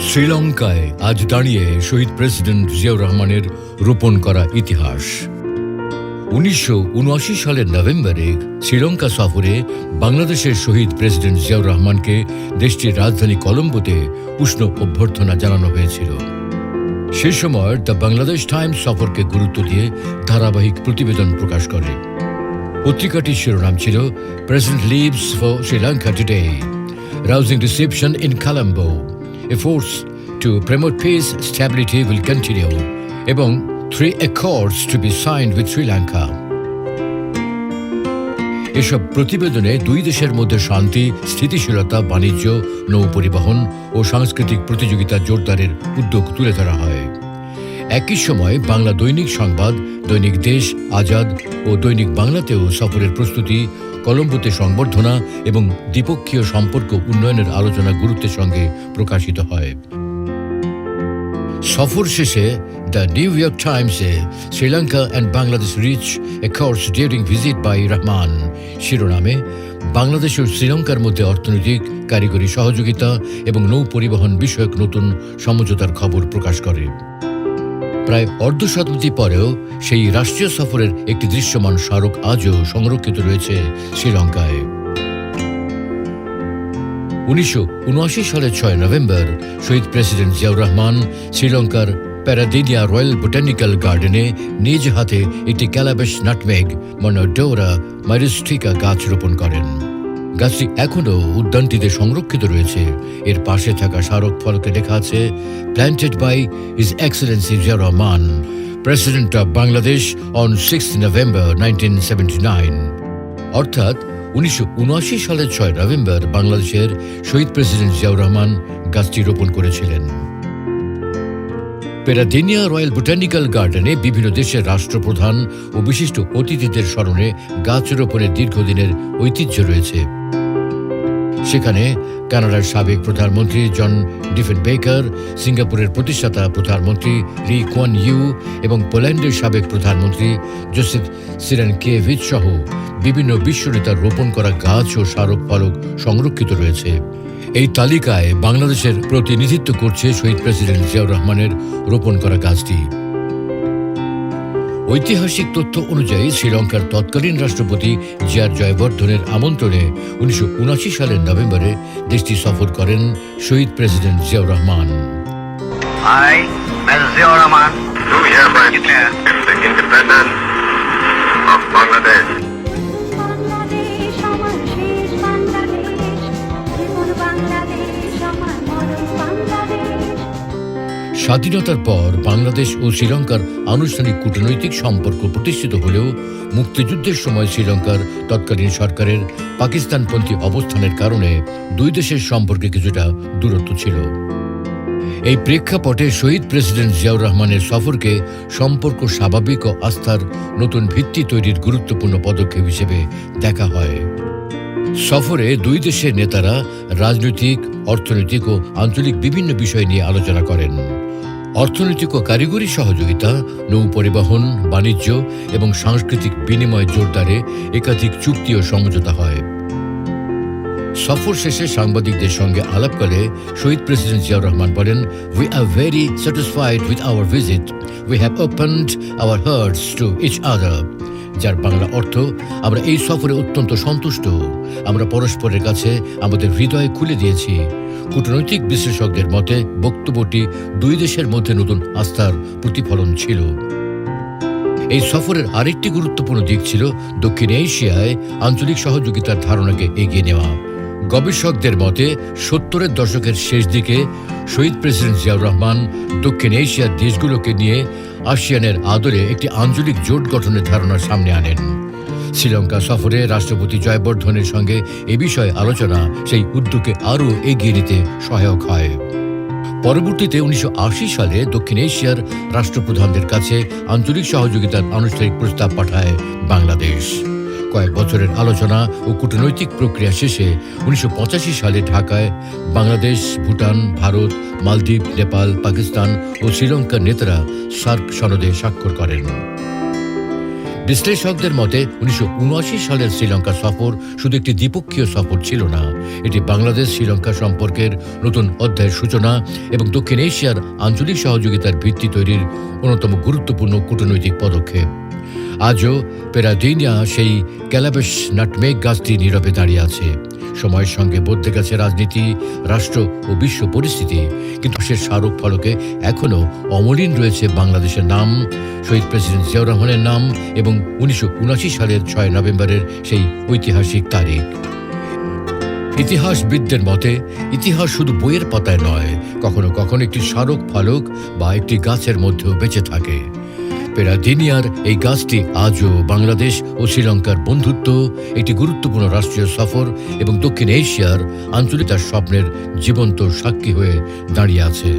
শ্রীলঙ্কায় আজ দাঁড়িয়ে শহীদ প্রেসিডেন্ট জিয়াউর রহমানের রোপণ করা ইতিহাস। ১৯৭৯ সালের নভেম্বরে শ্রীলঙ্কা সফরে বাংলাদেশের শহীদ প্রেসিডেন্ট জিয়াউর রহমানকে দেশটির রাজধানী কলম্বোতে উষ্ণ অভ্যর্থনা জানানো হয়েছিল। সে সময় দ্য বাংলাদেশ টাইমস সফরকে গুরুত্ব দিয়ে ধারাবাহিক প্রতিবেদন প্রকাশ করে। পত্রিকাটির শিরোনাম ছিল president leaves for Sri Lanka today, rousing reception in Colombo, efforts to promote peace stability will continue এবং 3 accords to be signed with Sri Lanka। এসব প্রতিবেদনে দুই দেশের মধ্যে শান্তি, স্থিতিশীলতা, বাণিজ্য, নৌ পরিবহন ও সাংস্কৃতিক প্রতিযোগিতা জোরদারের উদ্যোগ তুলে ধরা হয়। একই সময় বাংলা দৈনিক সংবাদ, দৈনিক দেশ, আজাদ ও দৈনিক বাংলাতেও সফরের প্রস্তুতি, কলম্বোতে সংবর্ধনা এবং দ্বিপক্ষীয় সম্পর্ক উন্নয়নের আলোচনা গুরুত্বের সঙ্গে প্রকাশিত হয়। সফর শেষে দ্য নিউ ইয়র্ক টাইমসে Sri Lanka and Bangladesh reach accords during visit by Rahman শিরোনামে বাংলাদেশ ও শ্রীলঙ্কার মধ্যে অর্থনৈতিক, কারিগরি সহযোগিতা এবং নৌ পরিবহন বিষয়ক নতুন সমঝোতার খবর প্রকাশ করে। প্রায় অর্ধ শতাব্দী পরেও সেই রাষ্ট্রীয় সফরের একটি দৃশ্যমান স্মারক আজও সংরক্ষিত রয়েছে শ্রীলঙ্কায়। ১৯৭৯ সালের ৬ নভেম্বর শহীদ প্রেসিডেন্ট জিয়াউর রহমান শ্রীলঙ্কার প্যারাদিনিয়া রয়্যাল বোটানিক্যাল গার্ডেনে নিজ হাতে একটি ক্যালাবাস নাটমেগ মনোডোরা মাইরিস্টিকা গাছ রোপণ করেন। গাছটি এখনও উদ্যানটিতে সংরক্ষিত রয়েছে। এর পাশে থাকা স্মারক ফলকে লেখা আছে, planted by his excellency Ziaur Rahman, president of Bangladesh on 6 November 1979। অর্থাৎ ১৯৭৯ সালের ৬ নভেম্বর বাংলাদেশের শহীদ প্রেসিডেন্ট জিয়াউর রহমান গাছটি রোপণ করেছিলেন। প্যারাদিনিয়া রয়্যাল বোটানিক্যাল গার্ডেনে বিভিন্ন দেশের রাষ্ট্রপ্রধান ও বিশিষ্ট অতিথিদের স্মরণে গাছ রোপণের দীর্ঘদিনের ঐতিহ্য রয়েছে। সেখানে কানাডার সাবেক প্রধানমন্ত্রী জন ডিফেনবেকার, সিঙ্গাপুরের প্রতিষ্ঠাতা প্রধানমন্ত্রী লি কুয়ান ইউ এবং পোল্যান্ডের সাবেক প্রধানমন্ত্রী জোসেফ সিরানকিয়েভিচ সহ বিভিন্ন বিশ্বনেতার রোপণ করা গাছ ও স্মারক ফলক সংরক্ষিত রয়েছে। এই তালিকায় বাংলাদেশের প্রতিনিধিত্ব করছে শহীদ প্রেসিডেন্ট জিয়াউর রহমানের রোপণ করা গাছটি। ঐতিহাসিক তথ্য অনুযায়ী শ্রীলঙ্কার তৎকালীন রাষ্ট্রপতি জিয়ার জয়বর্ধনের আমন্ত্রণে ১৯৭৯ সালের নভেম্বরে দেশটি সফর করেন শহীদ president Ziaur Rahman. I, Mr. Ziaur Rahman, do hereby declare the independence of Bangladesh. স্বাধীনতার পর বাংলাদেশ ও শ্রীলঙ্কার আনুষ্ঠানিক কূটনৈতিক সম্পর্ক প্রতিষ্ঠিত হলেও মুক্তিযুদ্ধের সময় শ্রীলঙ্কার তৎকালীন সরকারের পাকিস্তানপন্থী অবস্থানের কারণে দুই দেশের সম্পর্কে কিছুটা দূরত্ব ছিল। এই প্রেক্ষাপটে শহীদ প্রেসিডেন্ট জিয়াউর রহমানের সফরকে সম্পর্ক স্বাভাবিক ও আস্থার নতুন ভিত্তি তৈরির গুরুত্বপূর্ণ পদক্ষেপ হিসেবে দেখা হয়। সফরে দুই দেশের নেতারা রাজনৈতিক, অর্থনৈতিক ও আঞ্চলিক বিভিন্ন বিষয় নিয়ে আলোচনা করেন। অর্থনৈতিক ও কারিগরি সহযোগিতা, নৌ পরিবহন, বাণিজ্য এবং সাংস্কৃতিক বিনিময় জোরদারে একাধিক চুক্তি ও সমঝোতা হয়। সফর শেষে সাংবাদিকদের সঙ্গে আলাপকালে শহীদ প্রেসিডেন্ট জিয়াউর রহমান বলেন, "We are very satisfied with our visit. We have opened our hearts to each other." যার বাংলা অর্থ, আমরা এই সফরে অত্যন্ত সন্তুষ্ট। আমরা পরস্পরের কাছে আমাদের হৃদয় খুলে দিয়েছি। কূটনৈতিক বিশ্লেষকদের মতে বক্তব্যটি দুই দেশের মধ্যে নতুন আস্থার প্রতিফলন ছিল। এই সফরের আরেকটি গুরুত্বপূর্ণ দিক ছিল দক্ষিণ এশিয়ায় আঞ্চলিক সহযোগিতার ধারণাকে এগিয়ে নেওয়া। গবেষকদের মতে ৭০-এর দশকের শেষ দিকে শহীদ প্রেসিডেন্ট জিয়াউর রহমান দক্ষিণ এশিয়ার দেশগুলোকে নিয়ে আসিয়ানের আদলে একটি আঞ্চলিক জোট গঠনের ধারণা সামনে আনেন। শ্রীলঙ্কা সফরে রাষ্ট্রপতি জয়বর্ধনের সঙ্গে এ বিষয়ে আলোচনা সেই উদ্যোগকে আরও এগিয়ে নিতে সহায়ক হয়। পরবর্তীতে ১৯৮০ সালে দক্ষিণ এশিয়ার রাষ্ট্রপ্রধানদের কাছে আঞ্চলিক সহযোগিতার আনুষ্ঠানিক প্রস্তাব পাঠায় বাংলাদেশ। কয়েক বছরের আলোচনা ও কূটনৈতিক প্রক্রিয়া শেষে ১৯৮৫ সালে ঢাকায় বাংলাদেশ, ভুটান, ভারত, মালদ্বীপ, নেপাল, পাকিস্তান ও শ্রীলঙ্কার নেতারা সার্ক সনদে স্বাক্ষর করেন। বিশ্লেষকদের মতে 1979 সালের শ্রীলঙ্কা সফর শুধু একটি দ্বিপক্ষীয় সফর ছিল না, এটি বাংলাদেশ শ্রীলঙ্কা সম্পর্কের নতুন অধ্যায়ের সূচনা এবং দক্ষিণ এশিয়ার আঞ্চলিক সহযোগিতার ভিত্তি তৈরির অন্যতম গুরুত্বপূর্ণ কূটনৈতিক পদক্ষেপ। আজও পেরাদিনিয়া সেই ক্যালাবেশ নাটমেগ গাছটি নীরবে দাঁড়িয়ে আছে। সময়ের সঙ্গে বদলে গেছে রাজনীতি, রাষ্ট্র ও বিশ্ব পরিস্থিতি, কিন্তু সে স্মারক ফলকে এখনও অমলিন রয়েছে বাংলাদেশের নাম, শহীদ প্রেসিডেন্ট জিয়াউর রহমানের নাম এবং 1979 সালের 6 নভেম্বরের সেই ঐতিহাসিক তারিখ। ইতিহাসবিদদের মতে ইতিহাস শুধু বইয়ের পাতায় নয়, কখনো কখনো একটি স্মারক ফলক বা একটি গাছের মধ্যেও বেঁচে থাকে। পেরাদিনিয়ার এই গাছটি আজও বাংলাদেশ ও শ্রীলঙ্কার বন্ধুত্ব, একটি গুরুত্বপূর্ণ রাষ্ট্রীয় সফর এবং দক্ষিণ এশিয়ার আঞ্চলিকতার স্বপ্নের জীবন্ত সাক্ষী হয়ে দাঁড়িয়ে আছে।